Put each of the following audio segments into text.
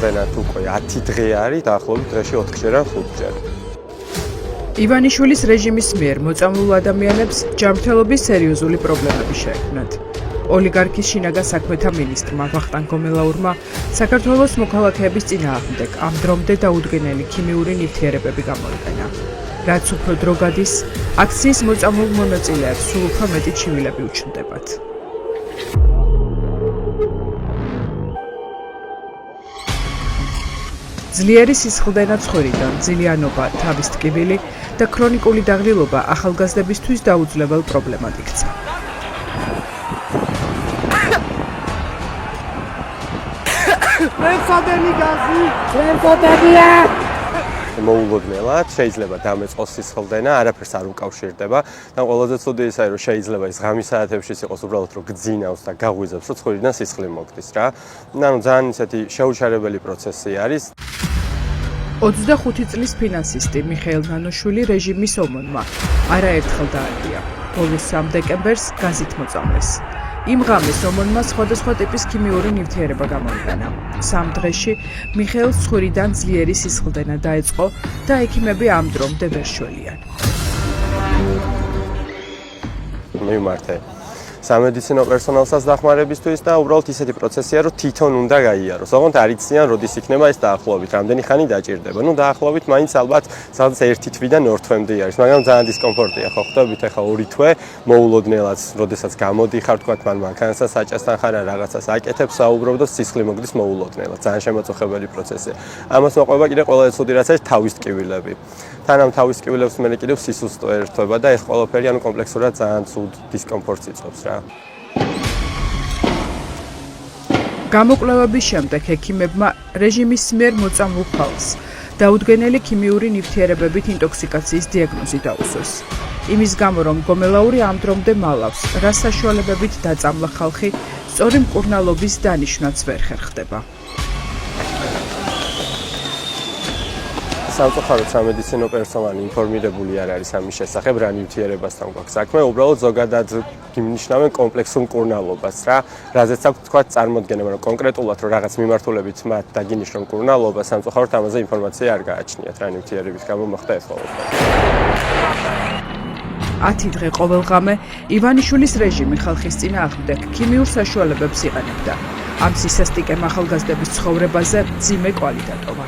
სისხლდენად უკვე 10 დღე არის, დაახლოებით დღეში 4-ჯერ ან 5-ჯერ. ივანიშვილის რეჟიმის მიერ მოწამლულ ადამიანებს ჯანმრთელობის სერიოზული პრობლემები შეექმნათ. ოლიგარქის შინაგან საქმეთა მინისტრმა ვახტანგ გომელაურმა საქართველოს მოქალაქეების წინააღმდეგ ამ დრომდე დაუდგენელი ქიმიური ნივთიერებები გამოიყენა. რაც უფრო დრო გადის, აქციის მოწამლულ მონაწილეებს სულ უფრო მეტი ჩივილები უჩნდებათ. ძლიერი სისხლდენა ცხვირიდან, ძილიანობა, თავის ტკივილი და ქრონიკული დაღლილობა ახალგაზრდებისთვის დაუძლებელ პრობლემად იქცა. მოულოდნელად შეიძლება დამეწყოს სისხლდენა, არაფერს არ უკავშირდება და ყველაზე ცუდი ისაა, რომ შეიძლება ის ღამის საათებშიც იყოს უბრალოდ რომ გძინავს და გაღვიძებს, რომ ცხვირიდან სისხლი მოგდის რა. ანუ ძალიან ისეთი შეუჩერებელი პროცესი არის. 25 წლის ფინანსისტი მიხეილ ნანოშვილი რეჟიმის ომონმა არაერთხელ დაარბია. ბოლოს 3 დეკემბერს გაზით მოწამლეს. იმ ღამეს ომონმა სხვადასხვა ტიპის ქიმიური ნივთიერება გამოიყენა. 3 დღეში მიხეილს ცხვირიდან ძლიერი სისხლდენა დაეწყო და ექიმები ამ დრომდე ვერ შველიან. მივმართე სამედიცინო პერსონალსაც დახმარებისთვის და უბრალოდ ისეთი პროცესია, რომ თვითონ უნდა გაიაროს. ოღონდ არ იციან, როდის იქნება ეს დაახლოებით, რამდენი ხანი დაჭირდება. ნუ დაახლოებით მაინც ალბათ სადაც 1 თვიდან 2 თვემდე არის, მაგრამ ძალიან დისკომფორტია, ხო ხვდებით ახლა 2 თვე მოულოდნელად, როდესაც გამოდიხარ, თქვა მან მანქანასა საჭესთან ხარ ან რაღაცას აკეთებს, საუბრობ და სისხლი მოგდის მოულოდნელად. ძალიან შემაწუხებელი პროცესია. ამას მოყვება კიდე ყველაზე ცუდი რაც არის თავის ტკივილები. თან ამ თავის ტკივილებს მე კიდევ სისუსტო ერთვება და ეს ყველაფერი ანუ კომპლექსურად ძალიან ცუდ დისკომფორტს იწვევს რა. გამოკვლევების შემდეგ ექიმებმა რეჟიმის მიერ მოწამლულ ხალხს დაუდგენელი ქიმიური ნივთიერებებით ინტოქსიკაციის დიაგნოზი დაუსვეს. იმის გამო, რომ გომელაური ამ დრომდე მალავს, რა საშუალებებით დაწამლა ხალხი, სწორი მკურნალობის დანიშვნაც ვერ ხერხდება. სამწუხაროდ სამედიცინო პერსონალი ინფორმირებული არ არის ამის შესახებ, რა ნივთიერებასთან გვაქვს საქმე, უბრალოდ ზოგადად იმნიშნავენ კომპლექსურ მკურნალობას რა, რაზეც აქვს თქვა წარმოდგენა, მაგრამ კონკრეტულად რომ რაღაც მიმართულებით მათ დაგინიშნონ მკურნალობა, სამწუხაროდ ამაზე ინფორმაცია არ გააჩნიათ, რა ნივთიერების გამო მოხდა ეს ყველაფერი. 10 დღე ყოველღამე ივანიშვილის რეჟიმი ხალხის წინააღმდეგ ქიმიურ საშუალებებს იყენებდა. ამ სისასტიკემ ახალგაზრდების ცხოვრებაზე მძიმე კვალი დატოვა.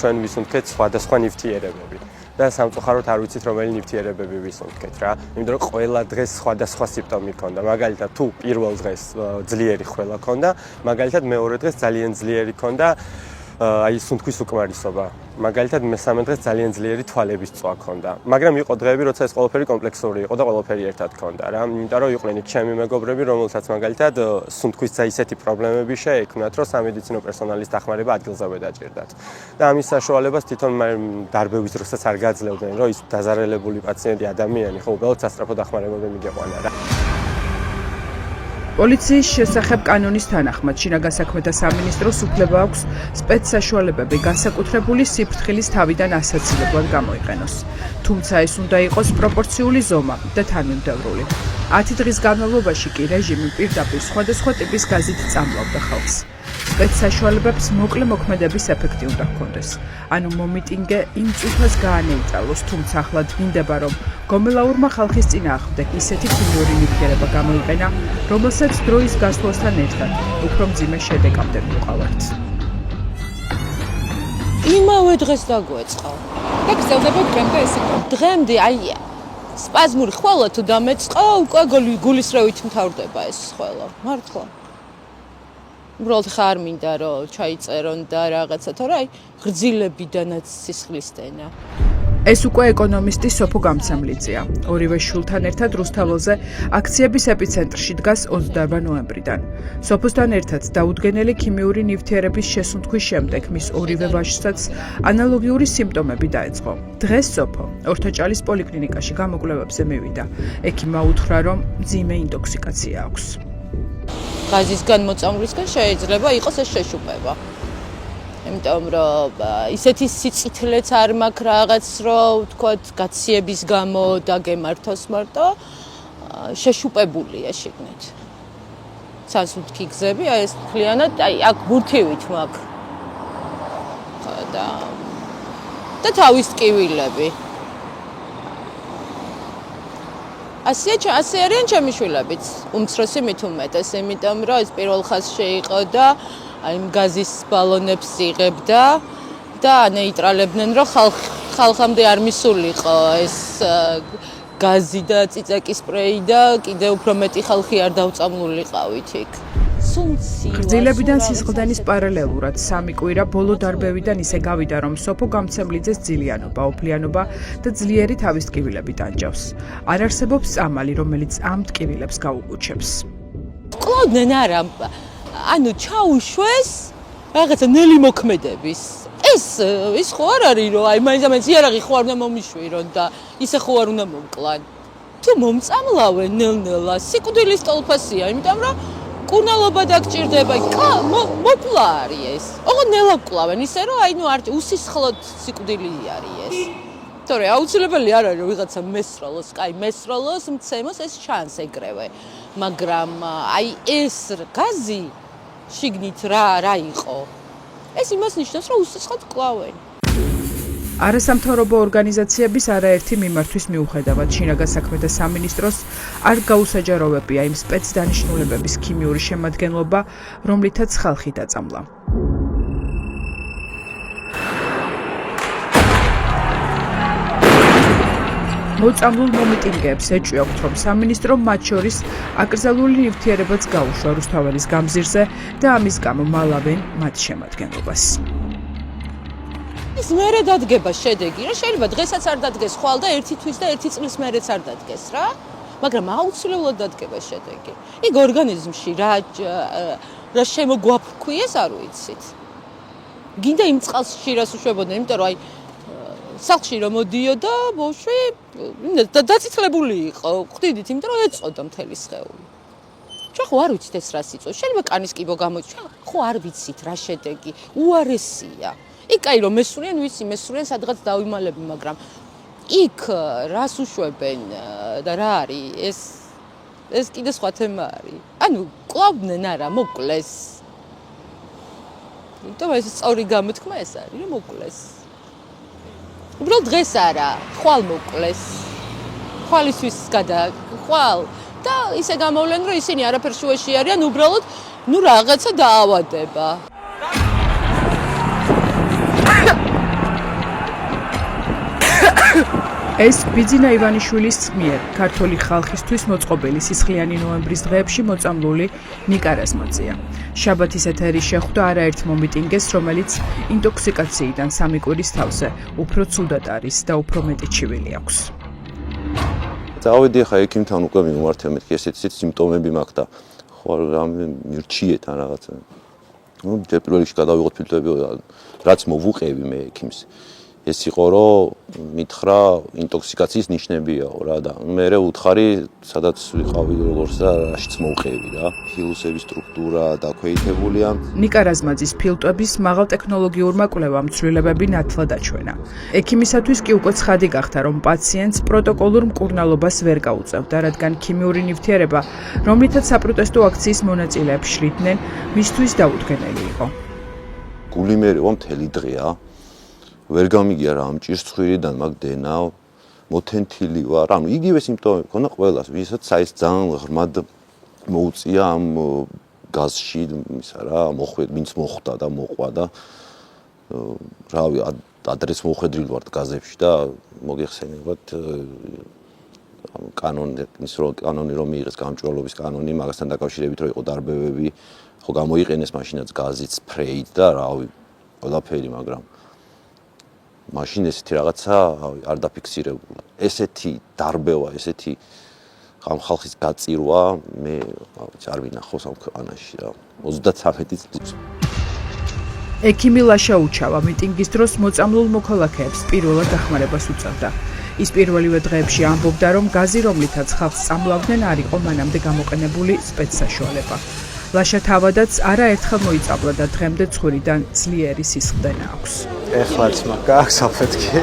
ჩვენ ვისუნთქეთ სხვადასხვა ნივთიერებები და სამწუხაროდ არ ვიცით რომელი ნივთიერებები ვისუნთქეთ რა. იმიტომ რომ ყველა დღეს სხვადასხვა სიმპტომი ჰქონდა. მაგალითად თუ პირველ დღეს ძლიერი ხველა ჰქონდა, მაგალითად მეორე დღეს ძალიან ძლიერი ჰქონდა აი სუნთქვის უკმარისობა. მაგალითად მესამე დღეს ძალიან ძლიერი თვალების წვა ჰქონდა. მაგრამ იყო დღეები, როცა ეს ყველაფერი კომპლექსური იყო და ყველაფერი ერთად ჰქონდა რა. იმიტომ რომ იყვნენ იქ ჩემი მეგობრები, რომელთაც მაგალითად სუნთქვის ისეთი პრობლემები შეექმნათ, რომ სამედიცინო პერსონალის დახმარება ადგილზევე დაჭირდათ. და ამის საშუალებას თვითონ დარბევის დროსაც არ გაძლევდნენ, რომ ის დაზარალებული პაციენტი ადამიანი ხო უბრალოდ სასწრაფო დახმარებები მიგეყვანა რა. პოლიციის შესახებ კანონის თანახმად შინაგან საქმეთა სამინისტროს უფლება აქვს სპეცსაშუალებები განსაკუთრებული სიფრთხილის თავიდან ასაცილებლად გამოიყენოს. თუმცა ეს უნდა იყოს პროპორციული ზომა და თანმიმდევრული. 10 დღის განმავლობაში კი რეჟიმი პირდაპირ სხვადასხვა ტიპის გაზით წამლავდა ხალხს. სპეცსაშუალებებს მოკლე მოქმედების ეფექტი უნდა ჰქონდეს. ანუ მომიტინგე იმ წუთას გაანეიჭალოს, თუმცა ახლა დგინდება, რომ გომელაურმა ხალხის წინააღმდეგ ისეთი ქიმიური ნივთიერება გამოიყენა, რომელსაც დროის გასვლასთან ერთად უფრო მძიმე შედეგამდე მივყავართ. იმავე დღეს დაგვეწყო. და გრძელდება დღემდე ეს იყო. დღემდე აი სპაზმური ხვალა თუ დამეწყო, უკვე გულისრევით მთავრდება ეს ხვალა. მართლა. უბრალოდ ხარ მინდა რომ ჩაიწერონ და რაღაცა, თორე აი ღრძილებიდანაც სისხლისდენა. ეს უკვე ეკონომისტი სოფო გამცემლიძეა. ორივე შვილთან ერთად რუსთაველზე აქციების ეპიცენტრში დგას 28 ნოემბრიდან. სოფოსთან ერთად დაუდგენელი ქიმიური ნივთიერების შესუნთქვის შემდეგ მის ორივე ვაჟსაც ანალოგიური სიმპტომები დაეწყო. დღეს სოფო ორთაჭალის პოლიკლინიკაში გამოკვლევებზე მივიდა. ექიმმა უთხრა, რომ მძიმე ინტოქსიკაცია აქვს. გაზისგან მოწამვლისგან შეიძლება იყოს ეს შეშუპება. იმიტომ რომ ისეთი სიწითლეც არ მაქვს რაღაც რომ ვთქვათ გაციების გამო და გემართოს მარტო შეშუპებულია შიგნით. სასუნთქი გზები, აი ეს მთლიანად, აი აქ ბურთივით მაქვს. და თავის ტკივილები. ასე არიან ჩემი შვილებიც, უმცროსი მით უმეტეს, იმიტომ რომ ეს პირველ ხაზში იყო და აი გაზის ბალონებს იღებდა და ნეიტრალებდნენ, რომ ხალხამდე არ მისულიყო ეს გაზი და ციცაკის სპრეი და კიდევ უფრო მეტი ხალხი არ დავწამლულიყავით იქ. გრძილებიდან სისხლდენის პარალელურად სამი კვირა ბოლო დარბევიდან ისე გავიდა, რომ სოფო გამცემლიძეს ძილიანობა, ოფლიანობა და ძლიერი თავის ტკივილები ტანჯავს. არ არსებობს წამალი, რომელიც ამ ტკივილებს გაუგუჩებს. კლავდნენ არა, ანუ ჩაუშვეს რაღაცა ნელი მოქმედების. ეს ხო არ არის, რომ აი მაინც იარაღი ხო არ უნდა მომიშვირონ და ისე ხო არ უნდა მომკლან. თუ მომწამლავენ ნელ-ნელა, სიკვდილის ტოლფასია, იმიტომ რომ კუნალობა დაგჭირდება, მოკლა არის ეს. ოღონდ ნელა კლავენ, ისე რომ აი ნუ არ უსისხლოდ სიკვდილი არის ეს. თორე აუცილებელი არ არის რომ ვიღაცა მესროლოს, მესროლოს, მცემოს ეს შანს ეგრევე. მაგრამ აი ეს გაზი შიგნით რა იყო? ეს იმას ნიშნავს, რომ უსისხლოდ კლავენ. არასამთავრობო ორგანიზაციების არაერთი მიმართვის მიუხედავად შინაგან საქმეთა სამინისტროს არ გაუსაჯაროვებია იმ სპეცდანიშნულებების ქიმიური შემადგენლობა, რომლითაც ხალხი დაწამლა. მოწამლულ მომიტინგეებს ეჭვიაქვთ, რომ სამინისტრომ მათ შორის აკრძალული ნივთიერებაც გაუშვა რუსთაველის გამზირზე და ამის გამო მალავენ მათ შემადგენლობას. ის მერე დადგება შედეგი, რა შეიძლება დღესაც არ დადგეს ხვალ და ერთი თვის და ერთი წლის მერეც არ დადგეს რა, მაგრამ აუცილებლად დადგება შედეგი. იქ ორგანიზმში რა შემოგვაფრქვიეს არ ვიცით. გინდა იმ წყალს შირას უშვებოდნენ, იმიტომ რომ აი სახლში რომ მოდიოდა ბავშვი დაწითლებული იყო, ხვდიდით, იმიტომ რომ ეწყოდა მთელი სხეული. ჩვენ ხო არ ვიცით ეს რას იწვევს, შეიძლება კანის კიბო გამოიწვია, ხო არ ვიცით რა შედეგი, უარესია. იქ აი რომ მესურიან სადღაც დავიმალები, მაგრამ იქ რას უშვებენ და რა არის ეს კიდე სხვა თემა არის. ანუ კლავდნენ არა, მოკლეს. იმიტომ ეს სწორი გამოთქმა ეს არის, რომ მოკლეს. უბრალოდ დღეს არა, ხვალ მოკლეს. ხვალისთვის ხვალ და ისე გამოვლენ, რომ ისინი არაფერ შუაში არიან, უბრალოდ ნუ რაღაცა დაავადება. ეს ბიძინა ივანიშვილის მიერ ქართული ხალხისთვის მოწყობილი სისხლიანი ნოემბრის დღეებში მოწამლული ნიკა რაზმაძეა. შაბათის ეთერი შეხვდა არაერთ მომიტინგეს, რომელიც ინტოქსიკაციიდან სამი კვირის თავზე უფრო ცუდად არის და უფრო მეტი ჩივილი აქვს. წავედი ხა ექიმთან უკვე მიმართე მეთქი ესეთი სიმპტომები მაქვს და ხო რამე მირჩიეთ ან რაღაცა. ნუ პირველ რიგში გადავიღოთ ფილტრები, რაც მოვუყევი მე ექიმს. ეს იყო რომ მითხრა ინტოქსიკაციის ნიშნებიაო რა და მე უთხარი სადაც ვიყავი როგორც და რაშიც მოვყევი რა ჰილუსების სტრუქტურა დაქვეითებულია. ნიკა რაზმაძის ფილტვების მაღალტექნოლოგიურმა კვლევამ ცვლილებები ნათლად აჩვენა. ექიმისათვის კი უკვე ცხადი გახდა, რომ პაციენტს პროტოკოლურ მკურნალობას ვერ გაუწევდა, რადგან ქიმიური ნივთიერება, რომლითაც საპროტესტო აქციის მონაწილეებს შლიდნენ, მისთვის დაუდგენელი იყო. გული მერევა მთელი დღეა. ვერ გამიგია რა ამ ჭირცხვირიდან მაგ დენა მოთენთილი ვარ, ანუ იგივე სიმპტომები მქონდა ყველას, ვისაც აი ეს ძალიან ღრმად მოუწია ამ გაზში ისა რა, ვინც მოხვდა და მოყვა და რავი ადრეს მოხვედრილ ვარ გაზებში და მოგეხსენებათ კანონი რომ მიიღეს გამჭვირვალობის კანონი, მაგასთან დაკავშირებით რომ იყო დარბევები, ხო გამოიყენეს მაშინაც გაზით, სპრეით და რავი, ყველაფერი, მაგრამ მაშინ ესეთი რაღაცა არ დაფიქსირებულა. ესეთი დარბევა, ესეთი ამ ხალხის გაწირვა მე არ ვინახავს ამ ქვეყანაში რა. 33 წლის. ექიმი ლაშა უჩავა მიტინგის დროს მოწამლულ მოქალაქეებს პირველად დახმარებას უწევდა. ის პირველივე დღეებში ამბობდა, რომ გაზი, რომლითაც ხალხს წამლავდნენ, არ იყო მანამდე გამოყენებული სპეცსაშუალება. ლაშა თავადაც არაერთხელ მოიწამლა და დღემდე ცხვირიდან ძლიერი სისხლდენა აქვს. ეხლაც მაგ აქვს აფეთქი.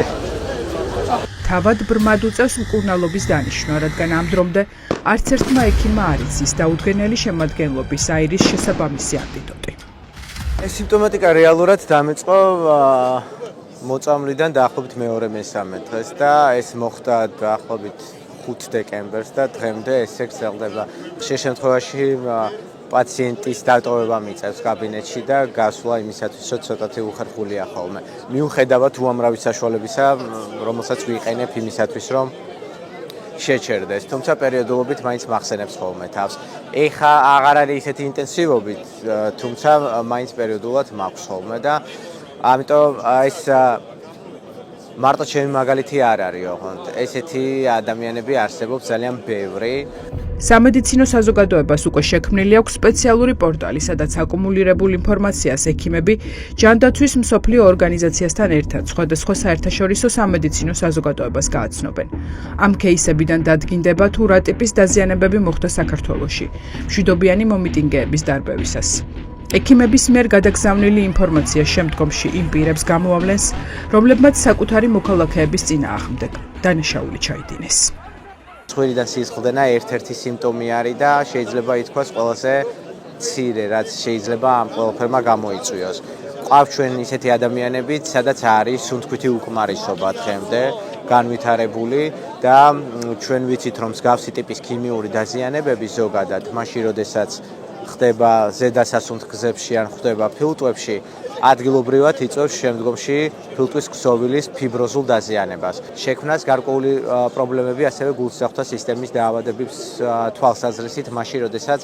თავად ბრმად უწევს მკურნალობის დანიშვნა, რადგან ამ დრომდე არც ერთმა ექიმმა არ იცის დაუდგენელი შემადგენლობის აირის შესაბამისი ანტიდოტი. ეს სიმპტომატიკა რეალურად დამეწყო მოწამვლიდან დაახლოებით მეორე-მესამე დღეს და ეს მოხდა დაახლოებით 5 დეკემბერს და დღემდე ესე გრძელდება. ხშირ შემთხვევაში პაციენტის დატოვება მიწევს კაბინეტში და გასვლა იმისათვის, რომ ცოტათი უხერხულია ხოლმე. მიუხედავად უამრავი საშუალებისა, რომელსაც ვიყენებ იმისათვის, რომ შეჩერდეს, თუმცა პერიოდულობით მაინც მახსენებს ხოლმე თავს. ეხა აღარ არის ისეთი ინტენსივობით, თუმცა მაინც პერიოდულად მაქვს ხოლმე და ამიტომ ეს მარტო ჩემი მაგალითი არ არის, ოღონდ ესეთი ადამიანები არსებობს ძალიან ბევრი. სამედიცინო საზოგადოებას უკვე შექმნილი აქვს სპეციალური პორტალი, სადაც აკუმულირებულ ინფორმაციას ექიმები ჯანდაცვის მსოფლიო ორგანიზაციასთან ერთად სხვადასხვა საერთაშორისო სამედიცინო საზოგადოებას გააცნობენ. ამ кейსებიდან დადგინდება თუ რა ტიპის დაზიანებები მოხდა საქართველოში მშვიდობიანი მომიტინგეების დარბევისას. ექიმების მიერ გადაგზავნილი ინფორმაცია შემდგომში იმ პირებს გამოავლენს, რომლებმაც საკუთარი მოქალაქეების წინააღმდეგ დანაშაული ჩაიდინეს. ცხვირიდან სისხლდენა ერთ-ერთი სიმპტომი არის და შეიძლება ითქვას ყველაზე მცირე, რაც შეიძლება ამ ყველაფერმა გამოიწვიოს. ყავს ჩვენ ისეთი ადამიანებიც, სადაც არის სუნთქვითი უკმარისობა დღემდე განვითარებული და ჩვენ ვიცით, რომ მსგავსი ტიპის ქიმიური დაზიანებები ზოგადად, მაშინ როდესაც ხდება ზედა სასუნთქგზებში ან ხდება ფილტვებში, ადგილობრივად იწვევს შემდგომში ფილტვის ქსოვილის ფიბროზულ დაზიანებას. შექმნას გარკვეული პრობლემები ასევე გულსახმთა სისტემის დაავადების თვალსაზრისით, მაშინ როდესაც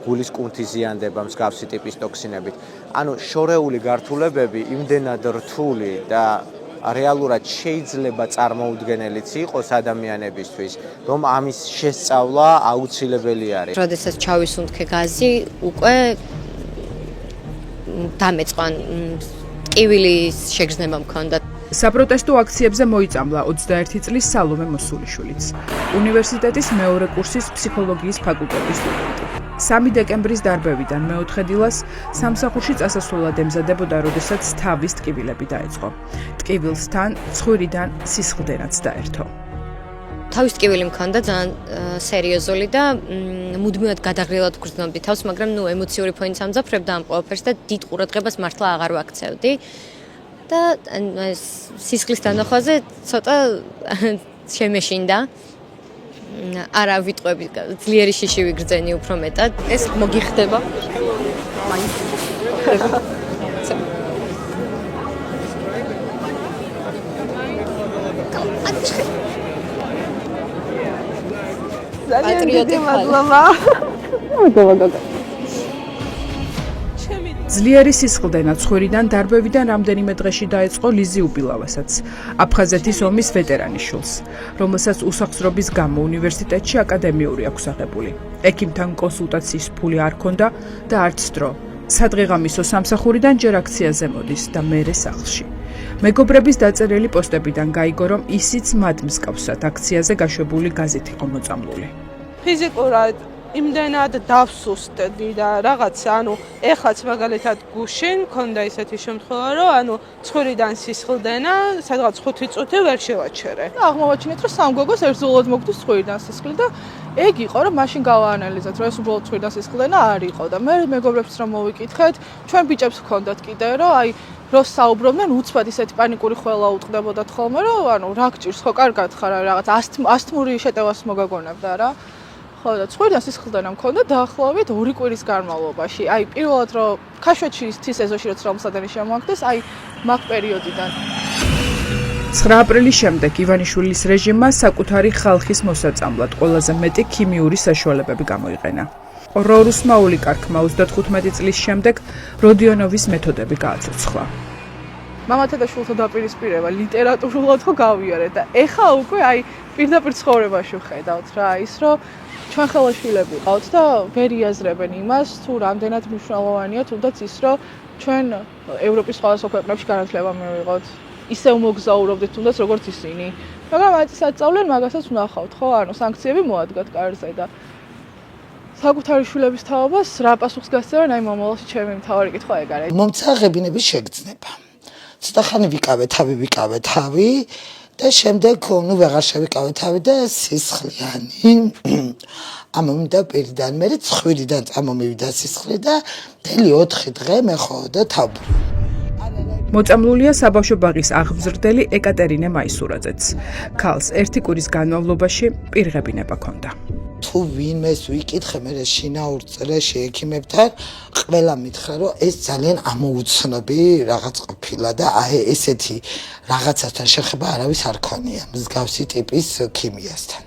გულის კუნთი ზიანდება მსგავსი ტიპის ტოქსინებით. ანუ შორეული გართულებები იმდენად რთული და რეალურად შეიძლება წარმოუდგენელიც იყოს ადამიანებისთვის, რომ ამის შესწავლა აუცილებელი არის. როდესაც ჩავისუნთქე გაზი, უკვე დამეწყან ტკივილის შეგრძნება მქონდა. საპროტესტო აქციებზე მოიწამლა 21 წლის სალომე მოსულიშვილიც, უნივერსიტეტის მეორე კურსის ფსიქოლოგიის ფაკულტეტის სტუდენტი. 3 დეკემბრის დარბევიდან მეოთხე დილას სამსახურში წასასვლელად ემზადებოდა, როდესაც თავის ტკივილები დაეწყო. ტკივილსთან ცხვირიდან სისხლდენაც დაერთო. თავის ტკივილი მქონდა ძალიან სერიოზული და მუდმივად გადაღრილად გრძნობდი თავს, მაგრამ ემოციური ფონიც ამძაფრებდა ამ ყველაფერს და დიდ ყურადღებას მართლა აღარ ვაქცევდი. და სისხლის დანახვაზე ცოტა შემეშინდა. არა ვიტყვები, ძლიერი შიში ვიგრძენი უფრო მეტად. ეს მოგიხდება. პატრიოტი მადლობა. ძლიერი სისხლდენა ცხვირიდან დარბევიდან რამდენიმე დღეში დაეწყო ლიზი უბილავასაც, აფხაზეთის ომის ვეტერანის შვილს, რომელსაც უსახსრობის გამო უნივერსიტეტში აკადემიური აქვს აღებული. ექიმთან კონსულტაციის ფული არ ჰქონდა და არც დრო. სადღეღამისო სამსახურიდან ჯერ აქციაზე მოდის და მერე სახლში. მეგობრების დაწერილი პოსტებიდან გაიგო, რომ ისიც მათ მსგავსად აქციაზე გაშვებული გაზით იყო მოწამლული. ფიზიკურად იმდენად დავსუსტდი და რაღაცა, ეხლაც მაგალითად გუშინ მქონდა ისეთი შემთხვევა, რომ ცხვირიდან სისხლდენა, სადღაც 5 წუთი ვერ შევაჩერე. აღმოვაჩინეთ, რომ სამგოგოს ერთდროულად მოგდის ცხვირიდან სისხლი და ეგ იყო, რომ მაშინ გავაანალიზეთ, რომ ეს უბრალოდ ცხვირიდან სისხლდენა არ იყო და მე მეგობრებს რომ მოვიკითხეთ, ჩვენ ბიჭებს ვქონდათ კიდე, რომ რო საუბრობდნენ, უცბად ისეთი პანიკური ხველა უტყდებოდათ ხოლმე, რომ რა გჭირს, ხო კარგად ხარ, რაღაც ასთმური შეტევას მოგაგონებდა რა. ხო და ცხვირიდან სისხლდენა მქონდა დაახლოებით 2 კვირის განმავლობაში. პირველად რომ ქაშვეთში თის ეზოში რო ცრალმსადენი შემოაგდეს, მაგ პერიოდიდან. 9 აპრილის შემდეგ ივანიშვილის რეჟიმმა საკუთარი ხალხის მოსაწამლად ყველაზე მეტი ქიმიური საშუალებები გამოიყენა. რორუსმა ოლიგარქმა 35 წლის შემდეგ როდიონოვის მეთოდები გააცოცხლა. მამათა და შვილთა დაპირისპირება ლიტერატურულად ხო გავიარეთ და ეხა უკვე პირდაპირ ცხოვრებაში ვხედავთ რა, ის რომ ჩვენ ხელაშვილები ყავთ და ვერ იაზრებენ იმას, თუ რამდენად მნიშვნელოვანია თუნდაც ის, რომ ჩვენ ევროპის სხვადასხვა ქვეყნებში განათლება მივიღოთ. ისევ მოგზაურობდით თუნდაც როგორც ისინი. მაგრამ აიცის აწავლენ მაგასაც ვნახავთ, ხო? სანქციები მოადგათ კარზე და საკუთარი შვილების თაობას რა პასუხს გასცემენ, მომავალში ჩემი მთავარი კითხვა ეგ არის. მომცაღებინების შეგრძნება. ცოტა ხანი ვიკავე თავი და შემდეგ ნუ ვეღარ შევიკავე თავი და სისხლიანი ამომიდა პირიდან მე ცხვირიდან წამომივიდა სისხლი და მთელი 4 დღე მე ხოვდა თავბრუ. მოწამლულია საბავშვო ბაღის აღმზრდელი ეკატერინე მაისურაძეც. ქალს 1 კვირის განმავლობაში პირღებინება ჰქონდა. თუ ვინმეს ვიკითხე მე შინაურ წრეში ექიმებთან ყველა მითხრა რომ ეს ძალიან ამოუცნობი რაღაც ყოფილა და აი ესეთი რაღაცასთან შეხება არავის არ ქონია მსგავსი ტიპის ქიმიასთან.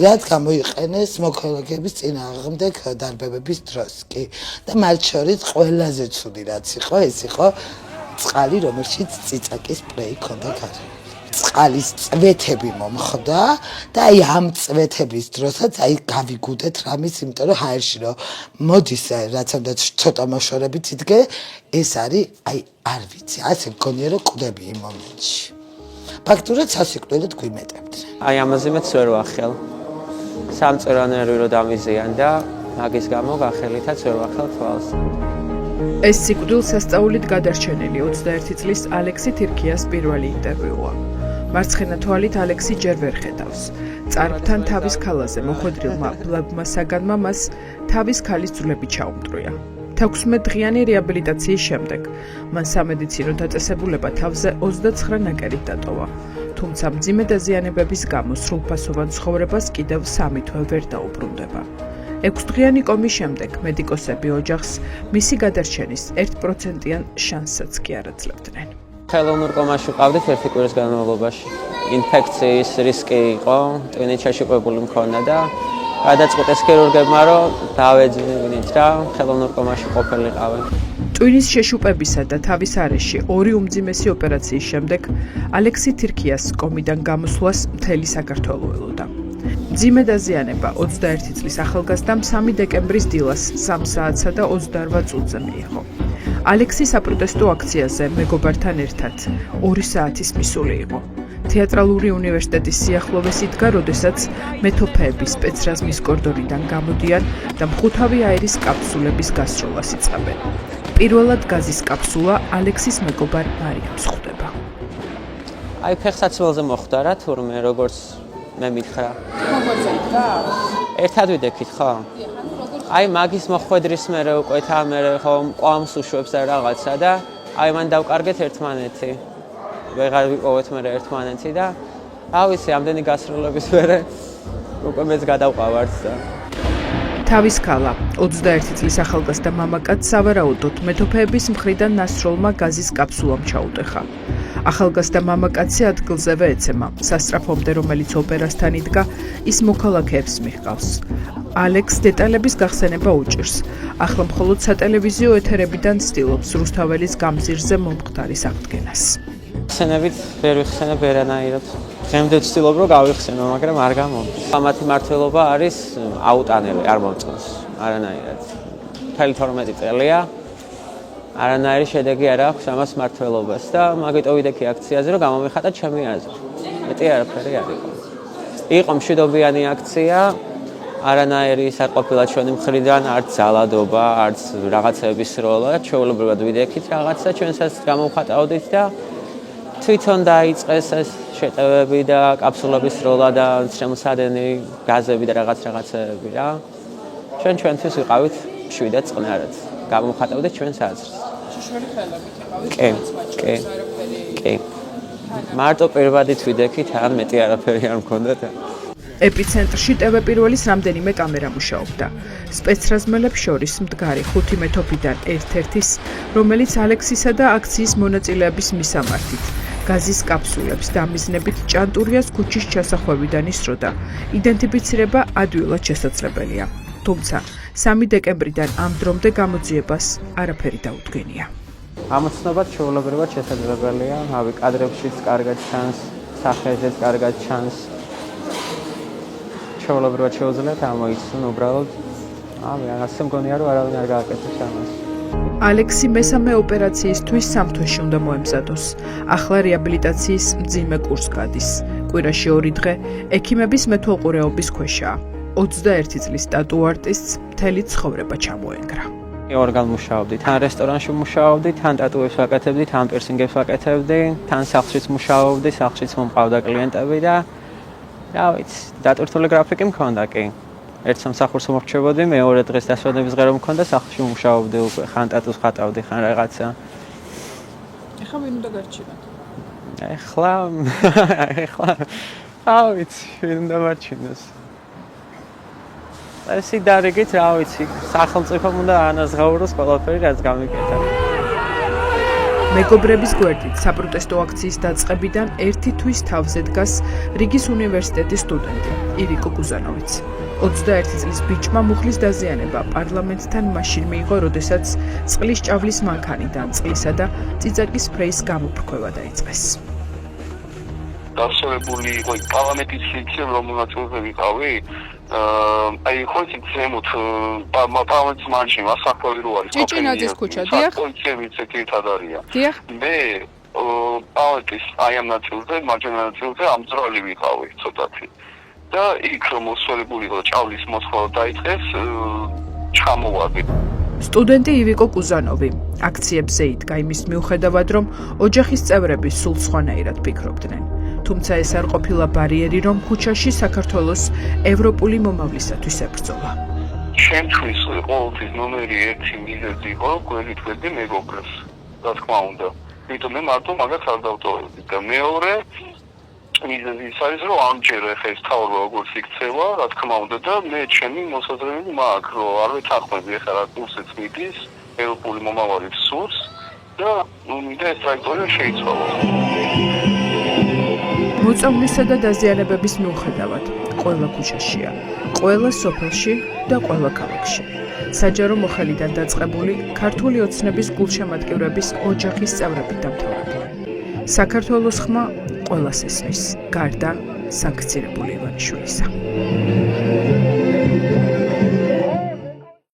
რაც გამოიყენეს მოქალაქეების წინააღმდეგ დარბებების დროს კი და მათ შორის ყველაზე ცუდი რაც იყო ეს იყო წყალი რომელშიც ციცაკის სპრეი ჰქონდა გარეთ. წყალის წვეთები მომხდა და აი ამ წვეთების დროსაც აი გავიგუდეთ რამის იმიტომ რომ ჰაერში რომ მოდის რაც უნდა ცოტა მოშორებით იდგე ეს არის აი არ ვიცი ასე მგონია რომ კვდები იმ მომენტში ფაქტურად სასიკვდილოდ გვიმეტებდნენ აი ამაზე მეც ვერ ვახელ სამწერო ნერვი რომ დამიზიან და მაგის გამო გახელითაც ვერ ვახელ თვალს ეს სიკვდილ სასწაულით გადარჩენილი 21 წლის ალექსი თირქიას პირველი ინტერვიუა. მარცხენა თვალით ალექსი ჯერ ვერ ხედავს. წარბთან თავის ქალაზე მოხვედრილმა ბლაბმა საგანმა მას თავის ქალის ძვლები ჩაუმტრია. 16 დღიანი რეაბილიტაციის შემდეგ მან სამედიცინო დაწესებულება თავზე 29 ნაკერით დატოვა. თუმცა მძიმე დაზიანებების გამო სრულფასოვან ცხოვრებას კიდევ 3 თვე ვერ დაუბრუნდება. 6 დღიანი კომის შემდეგ მედიკოსები ოჯახს მისი გადარჩენის 1%-იან შანსსაც კი არ აძლევდნენ. ხელოვნურ კომაში ვყავდით 1 კვირის განმავლობაში. ინფექციის რისკი იყო, ტვინით შეშუპებული მქონდა და გადაწყვიტეს ქირურგებმა, რომ დავეძინებინით და ხელოვნურ კომაში ყოფილიყავი. ტვინის შეშუპებისა და თავის არეში 2 უმძიმესი ოპერაციის შემდეგ ალექსი თირქიას კომიდან გამოსვლას მთელი საქართველო ელოდა. მძიმე დაზიანება 21 წლის ახალგაზრდამ 3 დეკემბრის დილას 3 საათსა და 28 წუთზე მიიღო. ალექსი საპროტესტო აქციაზე მეგობართან ერთად 2 საათის მისული იყო. თეატრალური უნივერსიტეტის სიახლოვეს იდგა, როდესაც მეთოფეები სპეცრაზმის კორდონიდან გამოდიან და მხუთავი აირის კაფსულების გასროლას იწყებენ. პირველად გაზის კაფსულა ალექსის მეგობარ მარიამს ხვდება. აი ფეხსაცმელზე მოხვდა რა თურმე როგორც მე მითხრა. როგორ იდგა? ერთად ვიდექით ხო? აი მაგის მოხვედრის მერე უკვე თამერე ხო ყვამს უშვებს და რაღაცა და აი მან დავკარგეთ ერთმანეთი. ვეღარ ვიპოვეთ მერე ერთმანეთი და რა ვიცი, ამდენი გასროლების მერე უკვე მეც გადავყავართ და თავის ქალა 21 წლის ახალგაზრდა მამაკაც სავარაუდოდ მეთოფეების მხრიდან ნასროლმა გაზის კაფსულამ ჩაუტეხა. ახალგაზრდა მამაკაცი ადგილზევე ეცემა. სასწრაფომდე, რომელიც ოპერასთან იდგა, ის მოქალაქეებს მიჰყავს. ალექს დეტალების გახსენება უჭირს. ახლა მხოლოდ სატელევიზიო ეთერებიდან ცდილობს რუსთაველის გამზირზე მომხდარის აღდგენას. ხსენებით ვერ ვიხსენებ ვერანაირად. დღემდე ვცდილობ რომ გავიხსენო, მაგრამ არ გამომდის. ამათი მართლობა არის აუტანელი, არ მომწონს არანაირად. 12 წელია. არანაირი შედეგი არ აქვს ამას მართლობას და მაგიტო ვიდექი აქციაზე რომ გამომიხატა ჩემი აზრი. მეტი არაფერი არ იყო. იყო მშვიდობიანი აქცია, არანაირი არ ყოფილა ჩვენი მხრიდან, არც ძალადობა, არც რაღაცების სროლა, ჩვეულებრივად ვიდექით რაღაცა ჩვენსაც გამოვხატავდით და თვითონ დაიწყეს ეს შეტევები და კაფსულების სროლა და შემოსადენი გაზები და რაღაცეები რა. ჩვენთვის ვიყავით მშვიდად წყნარად. გამოვხატავდით ჩვენს აზრს. კი. მარტო პირვადით ვიდექით, ან მეტი არაფერი არ მქონდათ. ეპიცენტრში ტევ1-ის რამდენიმე კამერა მუშაობდა. სპეცრაზმელებს შორის მდგარი 5 მეთოფიდან ერთ-ერთის, რომელიც ალექსისა და აქციის მონაწილეების მისამართით გაზის კაფსულებს დამიზნებით ჭანტურიას ქუჩის ჩასახვევიდან ისროდა. იდენტიფიცირება ადვილად შესაძლებელია. თუმცა 3 დეკემბრიდან ამ დრომდე გამოძიებას არაფერი დაუდგენია. ამოცნობა ჩვეულებრივად შესაძლებელია, ავი კადრებშიც კარგად ჩანს, სახეზეც კარგად ჩანს. ჩვეულებრივად შეუძლიათ ამოიცნონ უბრალოდ. ასე მგონია რომ არავინ არ გააკეთებს ამას. ალექსი მესამე ოპერაციისთვის 3 თვეში უნდა მოემზადოს. ახლა რეაბილიტაციის მძიმე კურსს გადის. კვირაში 2 დღე ექიმების მეთვალყურეობის ქვეშაა. 21 წლის ტატუ არტისტს მთელი ცხოვრება ჩამოენგრა. ორგან მუშაობდი, თან რესტორანში მუშაობდი, თან ტატუებს ვაკეთებდი, თან პერსინგებს ვაკეთებდი, თან სახლშიც მუშაობდი, სახლშიც მომყავდა კლიენტები და რა ვიცი, დატვირთული გრაფიკი მქონდა კი. ერთ სამსახურს მომრჩებოდი, მეორე დღეს დასვენების ღერო მქონდა, სახლში მუშაობდი უკვე, ხან ტატუს ხატავდი, ხან რაღაცა. ეხლა ვინ უნდა გარჩინოთ? ეხლა რა ვიცი, ვინ უნდა მარჩინოს. ეს იდარიგით, რა ვიცი, სახელმწიფომ უნდა ანაზღაუროს ყველაფერი, რაც გამიკეთა. მეგობრების გვერდით საპროტესტო აქციის დაწყებიდან ერთი თვის თავზე დგას რიგის უნივერსიტეტის სტუდენტი ივიკო კუზანოვიც. 21 წლის ბიჭმა მუხლის დაზიანება პარლამენტთან მაშინ მიიღო, როდესაც წყლის ჭავლის მანქანიდან წყლისა და წიწაკის სპრეის გამოფრქვევა დაიწყეს. დასწორებული იყო პარლამენტის სივრცე, რომელმაც ვიყავი. აი ხო ის ზემოთ პარლამენტის მარში მასაკვები რო არის. ჭიჭინაძის ქუჩა, დიახ. პოლიციების ერთად არიან. დიახ. მე პარლამენტის აი ამ ნაწილზე, მარჯვენა ნაწილზე ამძრალი ვიყავი ცოტათი. და იქ რომ მოსვლებული იყო ჭავლის მოსხლა დაიწყეს, ჩამოვარდი. სტუდენტი ივიკო კუზანოვი აქციებზე იდგა იმის მიუხედავად, რომ ოჯახის წევრები სულ სხვანაირად ფიქრობდნენ. თუმცა ეს არ ყოფილა ბარიერი, რომ ქუჩაში საქართველოს ევროპული მომავლისათვის ებრძოლა. ჩემთვის ყოველთვის ნომერი 1 მიზეზი იყო, რომ გვერდით მეგობრებს, რა თქმა უნდა. იმიტომ მე მარტო მაგას არ დავტოვებდი და მეორე მიზეზი ის არის, რომ ამჯერ ახლა ეს თავრობა როგორც იქცევა, რა თქმა უნდა და მე ჩემი მოსაზრებები მაქვს, რომ არ ვეთანხმები ახლა რა კურსიც მიდის, ევროპული მომავალი სურს და მინდა ეს ტრაექტორია შეიცვალოს. მოწამვლისა და დაზიანებების მიუხედავად, ყველა ქუჩაშია, ყველა სოფელში და ყველა ქალაქში. საჯარო მოხელიდან დაწყებული ქართული ოცნების გულშემატკივრების ოჯახის წევრები დამთავრებული. საქართველოს ხმა ყველას ესმის, გარდა სანქცირებული ივანიშვილისა.